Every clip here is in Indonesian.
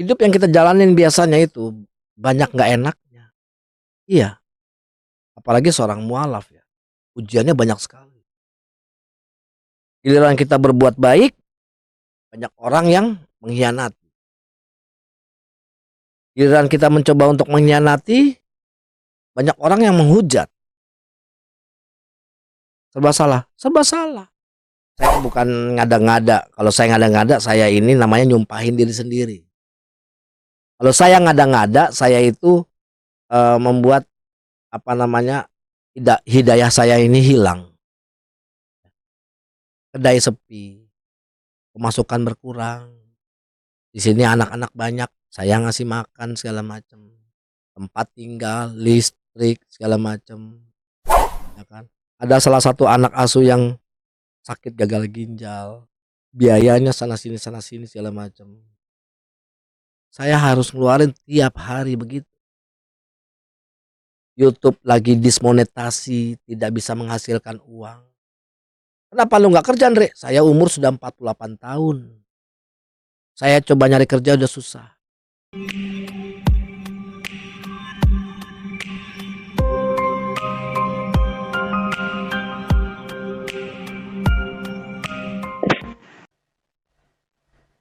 Hidup yang kita jalanin biasanya itu banyak nggak enaknya. Iya, apalagi seorang mualaf ya, ujiannya banyak sekali. Giliran kita berbuat baik, banyak orang yang mengkhianati. Giliran kita mencoba untuk mengkhianati, banyak orang yang menghujat. Serba salah, serba salah. Saya bukan ngada-ngada, kalau saya ngada-ngada saya ini namanya nyumpahin diri sendiri. Kalau saya ngada-ngada, saya itu, membuat apa namanya, hidayah saya ini hilang, kedai sepi, pemasukan berkurang, di sini anak-anak banyak, saya ngasih makan segala macam, tempat tinggal, listrik, segala macam, ya kan. Ada salah satu anak asuh yang sakit gagal ginjal, biayanya sana sini segala macam. Saya harus ngeluarin tiap hari begitu. YouTube lagi dismonetasi, tidak bisa menghasilkan uang. "Kenapa lu nggak kerja, Andre?" "Saya umur sudah 48 tahun. Saya coba nyari kerja udah susah."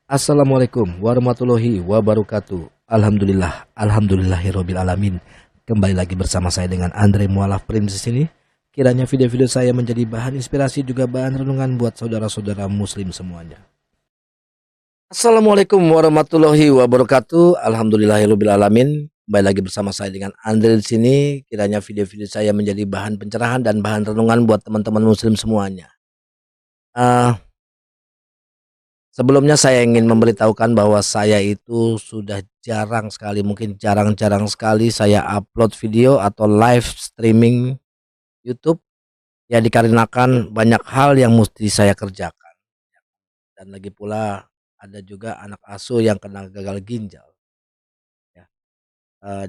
Assalamualaikum warahmatullahi wabarakatuh. Alhamdulillahirabbil alamin. Kembali lagi bersama saya dengan Andre Mualaf Prince di sini. Kiranya video-video saya menjadi bahan inspirasi juga bahan renungan buat saudara-saudara muslim semuanya. Assalamualaikum warahmatullahi wabarakatuh. Alhamdulillahirabbil alamin. Kembali lagi bersama saya dengan Andre di sini. Kiranya video-video saya menjadi bahan pencerahan dan bahan renungan buat teman-teman muslim semuanya. Eh Sebelumnya saya ingin memberitahukan bahwa saya itu sudah jarang sekali, mungkin jarang-jarang sekali saya upload video atau live streaming YouTube, ya dikarenakan banyak hal yang mesti saya kerjakan. Dan lagi pula ada juga anak asuh yang kena gagal ginjal, ya.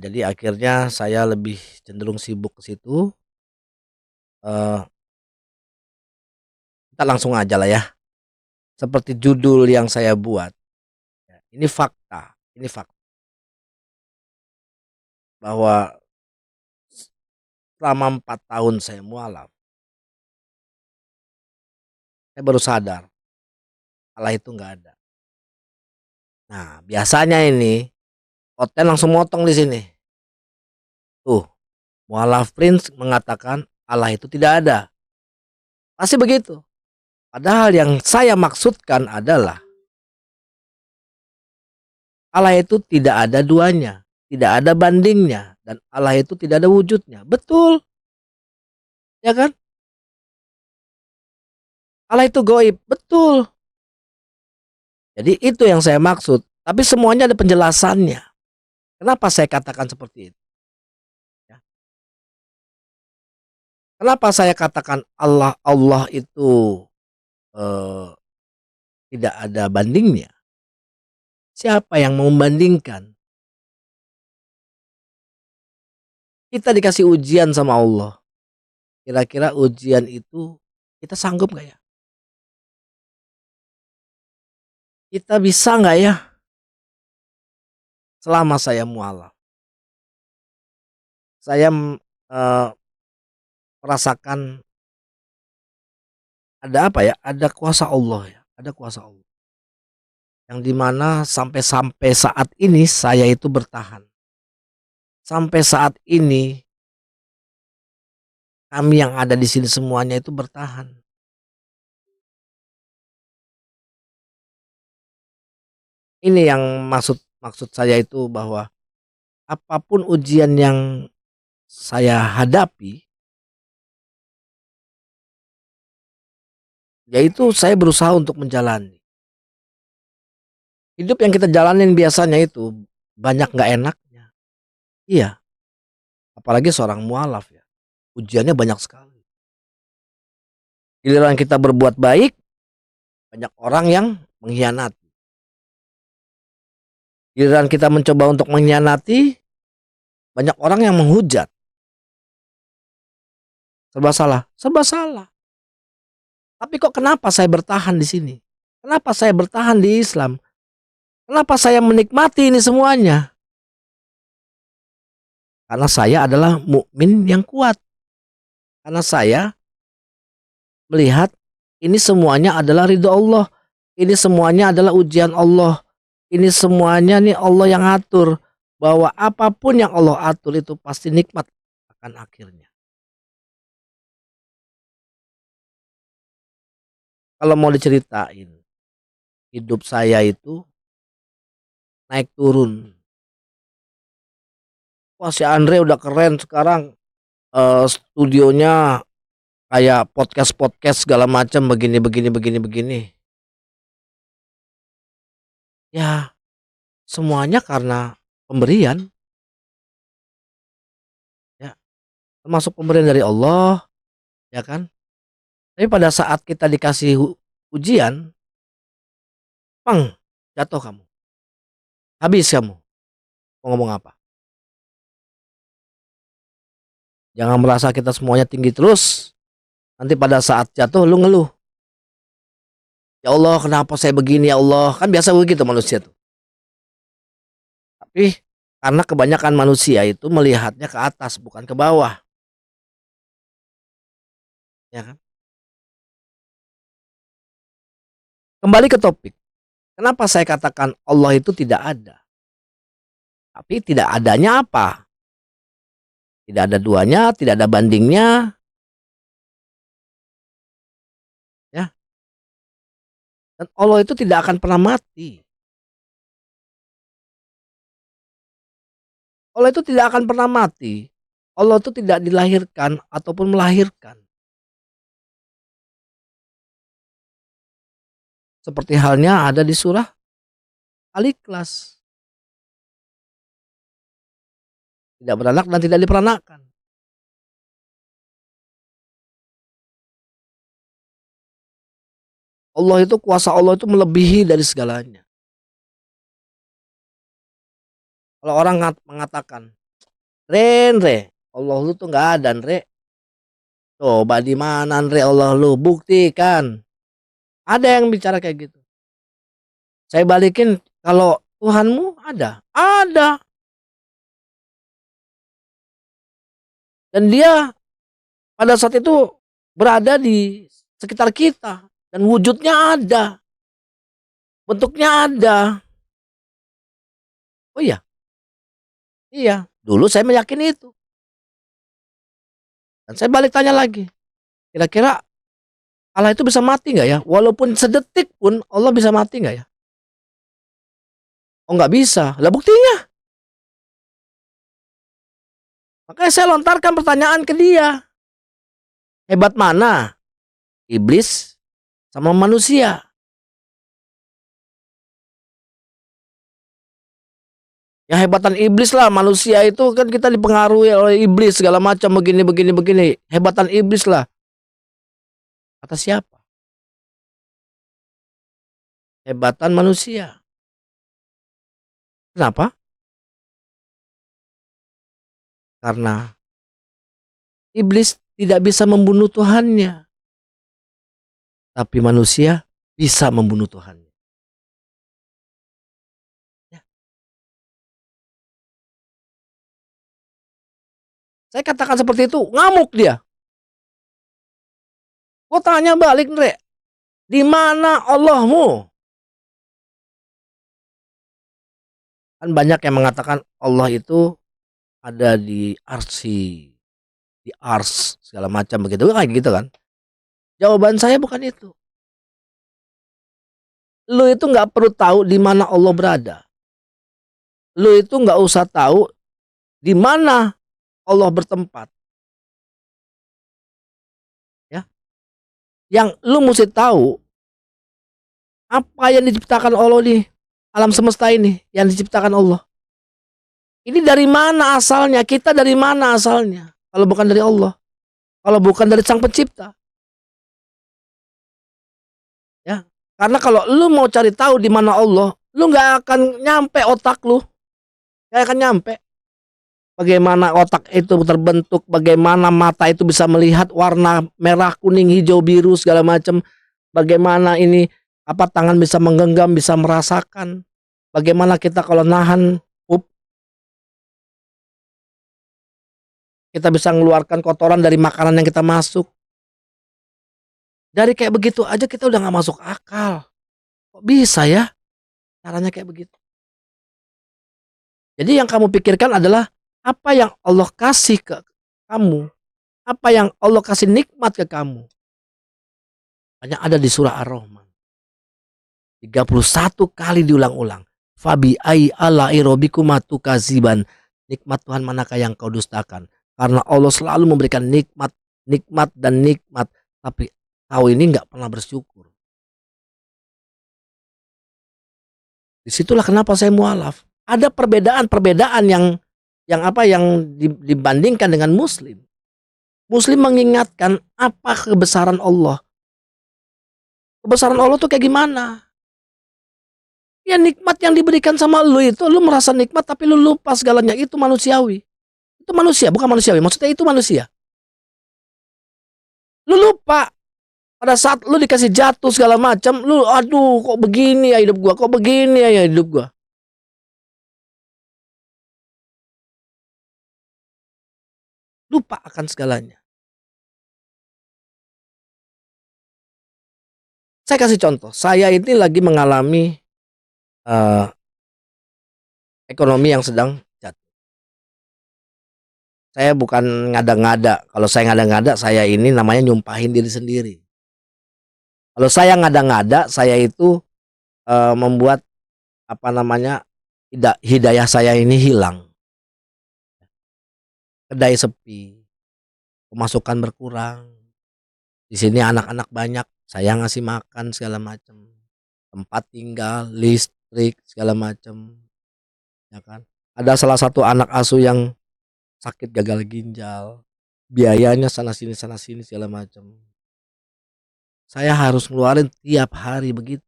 Jadi akhirnya saya lebih cenderung sibuk ke situ. Eee, Kita langsung aja lah ya, seperti judul yang saya buat, ya, ini fakta bahwa selama 4 tahun saya mualaf, saya baru sadar Allah itu nggak ada. Nah, biasanya ini konten langsung motong di sini. Tuh, mualaf Prince mengatakan Allah itu tidak ada. Pasti begitu. Padahal yang saya maksudkan adalah Allah itu tidak ada duanya, tidak ada bandingnya, dan Allah itu tidak ada wujudnya. Betul, ya kan? Allah itu goib, betul. Jadi itu yang saya maksud. Tapi semuanya ada penjelasannya. Kenapa saya katakan seperti itu? Ya. Kenapa saya katakan Allah itu eh, tidak ada bandingnya? Siapa yang mau membandingkan? Kita dikasih ujian sama Allah. Kira-kira ujian itu kita sanggup nggak ya? Kita bisa nggak ya selama saya mualaf? Saya eh, merasakan ada apa ya? Ada kuasa Allah ya, ada kuasa Allah. Yang dimana sampai saat ini saya itu bertahan. Sampai saat ini kami yang ada di sini semuanya itu bertahan. Ini yang maksud maksud saya itu bahwa apapun ujian yang saya hadapi, yaitu saya berusaha untuk menjalani. Hidup yang kita jalanin biasanya itu banyak nggak enaknya. Iya, apalagi seorang mualaf ya, ujiannya banyak sekali. Giliran kita berbuat baik, banyak orang yang mengkhianati. Giliran kita mencoba untuk mengkhianati, banyak orang yang menghujat. Serba salah, serba salah. Tapi kok kenapa saya bertahan di sini? Kenapa saya bertahan di Islam? Kenapa saya menikmati ini semuanya? Karena saya adalah mukmin yang kuat. Karena saya melihat ini semuanya adalah ridho Allah. Ini semuanya adalah ujian Allah. Ini semuanya nih Allah yang atur. Bahwa apapun yang Allah atur itu pasti nikmat akan akhirnya. Kalau mau diceritain, hidup saya itu naik turun. Wah, si Andre udah keren sekarang, studionya kayak podcast-podcast segala macam begini begini begini begini. Ya, semuanya karena pemberian, ya, termasuk pemberian dari Allah, ya kan. Tapi pada saat kita dikasih ujian, pang, jatuh kamu, habis kamu, mau ngomong apa. Jangan merasa kita semuanya tinggi terus, nanti pada saat jatuh lu ngeluh, "Ya Allah, kenapa saya begini ya Allah?" Kan biasa begitu manusia tuh. Tapi karena kebanyakan manusia itu melihatnya ke atas bukan ke bawah, ya kan. Kembali ke topik, kenapa saya katakan Allah itu tidak ada? Tapi tidak adanya apa? Tidak ada duanya, tidak ada bandingnya, ya. Dan Allah itu tidak akan pernah mati. Allah itu tidak akan pernah mati. Allah itu tidak dilahirkan ataupun melahirkan. Seperti halnya ada di surah Al-Ikhlas. Tidak beranak dan tidak diperanakan. Allah itu kuasa Allah itu melebihi dari segalanya. Kalau orang mengatakan, Re, Allah lu tuh nggak ada, Re. Coba di mana, Re, Allah lu? Buktikan." Ada yang bicara kayak gitu. Saya balikin, kalau Tuhanmu ada? Ada. Dan dia pada saat itu berada di sekitar kita. Dan wujudnya ada. Bentuknya ada. Oh iya? Iya. Dulu saya meyakini itu. Dan saya balik tanya lagi. Kira-kira Allah itu bisa mati nggak ya? Walaupun sedetik pun Allah bisa mati nggak ya? Oh nggak bisa. Lah buktinya. Makanya saya lontarkan pertanyaan ke dia. Hebat mana iblis sama manusia? Ya hebatan iblis lah, manusia itu kan kita dipengaruhi oleh iblis segala macam begini begini begini. Hebatan iblis lah. Kata siapa? Hebatan manusia. Kenapa? Karena iblis tidak bisa membunuh Tuhannya, tapi manusia bisa membunuh Tuhannya. Ya, saya katakan seperti itu, ngamuk dia. Gua tanya balik, Ndre, di mana Allahmu? Kan banyak yang mengatakan Allah itu ada di arsy, di ars segala macam begitu, kayak gitu kan. Jawaban saya bukan itu. Lu itu nggak perlu tahu di mana Allah berada. Lu itu nggak usah tahu di mana Allah bertempat, ya. Yang lu mesti tahu apa yang diciptakan Allah di alam semesta ini, yang diciptakan Allah. Ini dari mana asalnya? Kita dari mana asalnya? Kalau bukan dari Allah, kalau bukan dari Sang Pencipta, ya. Karena kalau lu mau cari tahu di mana Allah, lu nggak akan nyampe otak lu, nggak akan nyampe. Bagaimana otak itu terbentuk, bagaimana mata itu bisa melihat warna merah, kuning, hijau, biru segala macam. Bagaimana ini tangan bisa menggenggam, bisa merasakan. Bagaimana kita kalau nahan pup, kita bisa mengeluarkan kotoran dari makanan yang kita masuk. Dari kayak begitu aja kita udah nggak masuk akal. Kok bisa ya caranya kayak begitu? Jadi yang kamu pikirkan adalah apa yang Allah kasih ke kamu, apa yang Allah kasih nikmat ke kamu. Hanya ada di surah Ar-Rahman. 31 kali diulang-ulang. Fabi ai ala'i rabbikuma tukadziban. Nikmat Tuhan manakah yang kau dustakan? Karena Allah selalu memberikan nikmat, nikmat dan nikmat, tapi kau ini nggak pernah bersyukur. Disitulah kenapa saya mualaf. Ada perbedaan-perbedaan yang apa yang dibandingkan dengan Muslim. Muslim mengingatkan apa kebesaran Allah. Kebesaran Allah tuh kayak gimana? Ya nikmat yang diberikan sama lu itu, lu merasa nikmat tapi lu lupa segalanya, itu manusiawi. Itu manusia, bukan manusiawi, maksudnya itu manusia. Lu lupa pada saat lu dikasih jatuh segala macam, lu aduh kok begini ya hidup gua, kok begini ya hidup gua. Lupa akan segalanya. Saya kasih contoh, saya ini lagi mengalami eh, ekonomi yang sedang jatuh. Saya bukan ngada-ngada. Kalau saya ngada-ngada, saya ini namanya nyumpahin diri sendiri. Kalau saya ngada-ngada, saya itu membuat apa namanya hidayah saya ini hilang. Kedai sepi, pemasukan berkurang. Di sini anak-anak banyak, saya ngasih makan segala macam, tempat tinggal, listrik segala macam, ya kan. Ada salah satu anak asuh yang sakit gagal ginjal, biayanya sana sini segala macam. Saya harus ngeluarin tiap hari begitu.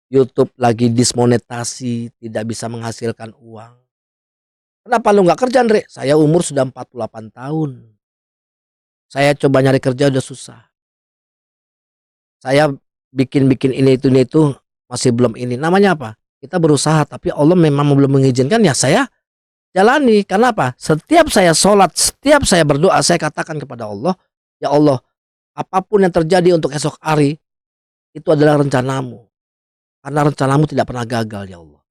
YouTube lagi dismonetasi, tidak bisa menghasilkan uang. Kenapa lu nggak kerja, Andre? Saya umur sudah 48 tahun. Saya coba nyari kerja udah susah. Saya bikin ini itu masih belum ini. Namanya apa? Kita berusaha tapi Allah memang belum mengizinkan, ya saya jalani. Karena apa? Setiap saya sholat, setiap saya berdoa, saya katakan kepada Allah, ya Allah, apapun yang terjadi untuk esok hari itu adalah rencanamu. Karena rencanamu tidak pernah gagal, ya Allah.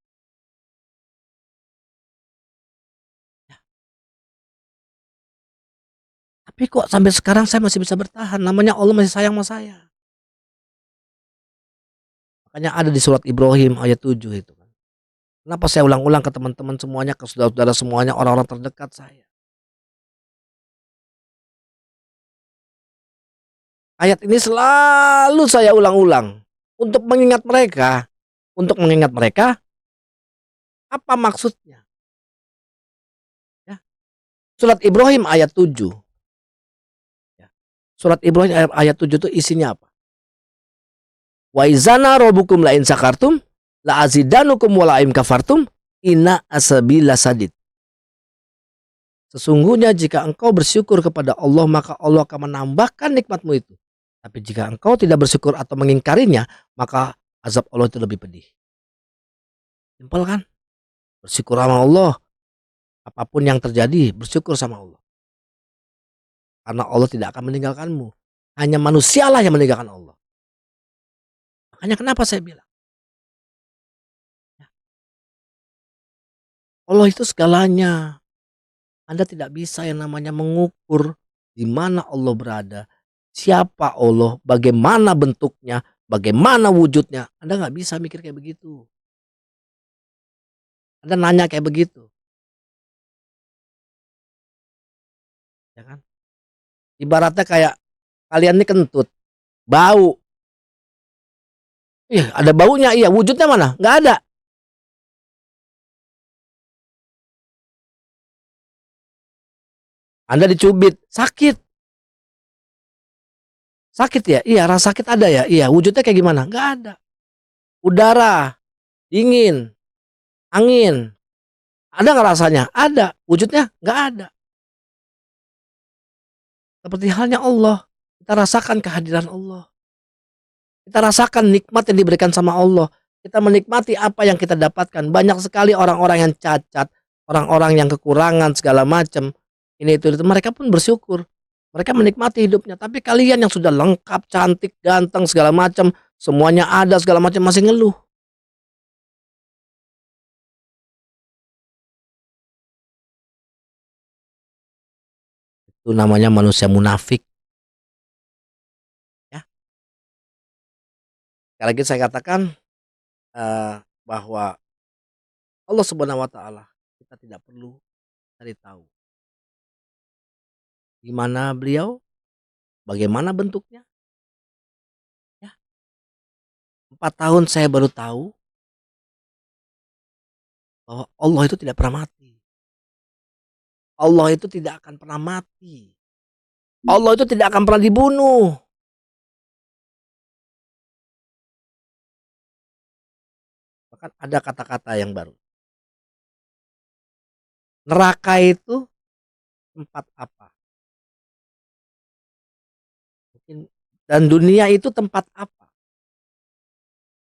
Tapi kok sampai sekarang saya masih bisa bertahan? Namanya Allah masih sayang sama saya. Makanya ada di surat Ibrahim ayat 7 itu kan. Kenapa saya ulang-ulang ke teman-teman semuanya, ke saudara-saudara semuanya, orang-orang terdekat saya. Ayat ini selalu saya ulang-ulang untuk mengingat mereka. Untuk mengingat mereka, apa maksudnya? Ya. Surat Ibrahim ayat 7. Ya. Surat Ibrahim ayat 7 itu isinya apa? Wa izana rabbukum la in sakartum la azidanukum wa la in kafartum inna asabila sadid. Sesungguhnya jika engkau bersyukur kepada Allah, maka Allah akan menambahkan nikmatmu itu. Tapi jika engkau tidak bersyukur atau mengingkarinya, maka azab Allah itu lebih pedih. Simpel kan? Bersyukur sama Allah. Apapun yang terjadi, bersyukur sama Allah. Karena Allah tidak akan meninggalkanmu. Hanya manusialah yang meninggalkan Allah. Makanya kenapa saya bilang, Allah itu segalanya. Anda tidak bisa yang namanya mengukur di mana Allah berada, siapa Allah, bagaimana bentuknya, bagaimana wujudnya. Anda nggak bisa mikir kayak begitu. Anda nanya kayak begitu, ya kan? Ibaratnya kayak kalian ini kentut, bau. Iya, ada baunya, iya. Wujudnya mana? Nggak ada. Anda dicubit, sakit. Sakit ya? Iya, rasa sakit ada ya? Iya, wujudnya kayak gimana? Nggak ada. Udara, dingin, angin. Ada nggak rasanya? Ada. Wujudnya? Nggak ada. Seperti halnya Allah. Kita rasakan kehadiran Allah. Kita rasakan nikmat yang diberikan sama Allah. Kita menikmati apa yang kita dapatkan. Banyak sekali orang-orang yang cacat, orang-orang yang kekurangan segala macam, ini itu, mereka pun bersyukur. Mereka menikmati hidupnya, tapi kalian yang sudah lengkap, cantik, ganteng, segala macam, semuanya ada, segala macam, masih ngeluh. Itu namanya manusia munafik, ya. Sekali lagi saya katakan, bahwa Allah Subhanahu wa taala, kita tidak perlu cari tahu di mana beliau, bagaimana bentuknya, ya. 4 tahun saya baru tahu bahwa Allah itu tidak pernah mati. Allah itu tidak akan pernah mati. Allah itu tidak akan pernah dibunuh. Bahkan ada kata-kata yang baru. Neraka itu tempat apa? Mungkin, dan dunia itu tempat apa?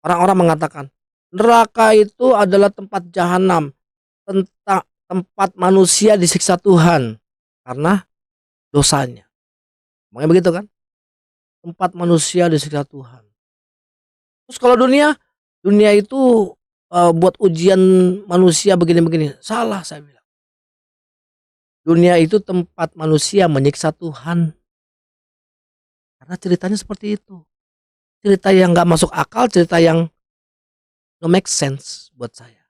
Orang-orang mengatakan neraka itu adalah tempat jahanam, tempat manusia disiksa Tuhan karena dosanya. Makanya begitu kan? Tempat manusia disiksa Tuhan. Terus kalau dunia, dunia itu buat ujian manusia begini-begini. Salah saya bilang. Dunia itu tempat manusia menyiksa Tuhan. Karena ceritanya seperti itu. Cerita yang nggak masuk akal, cerita yang no make sense buat saya.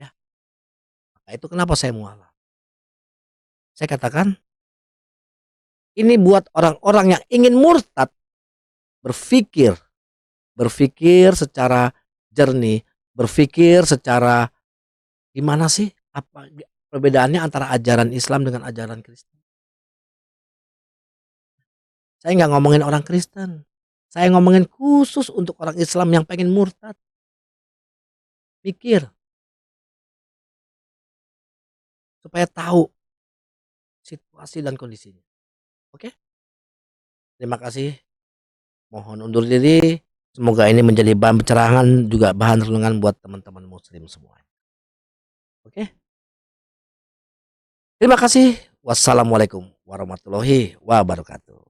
Ya, maka itu kenapa saya mualaf. Saya katakan, ini buat orang-orang yang ingin murtad, berpikir, berpikir secara jernih, berpikir secara gimana sih, apa perbedaannya antara ajaran Islam dengan ajaran Kristen. Saya nggak ngomongin orang Kristen, saya ngomongin khusus untuk orang Islam yang pengen murtad. Mikir, supaya tahu situasi dan kondisinya. Oke? Terima kasih, mohon undur diri. Semoga ini menjadi bahan pencerahan, juga bahan renungan buat teman-teman muslim semuanya. Oke? Terima kasih. Wassalamualaikum warahmatullahi wabarakatuh.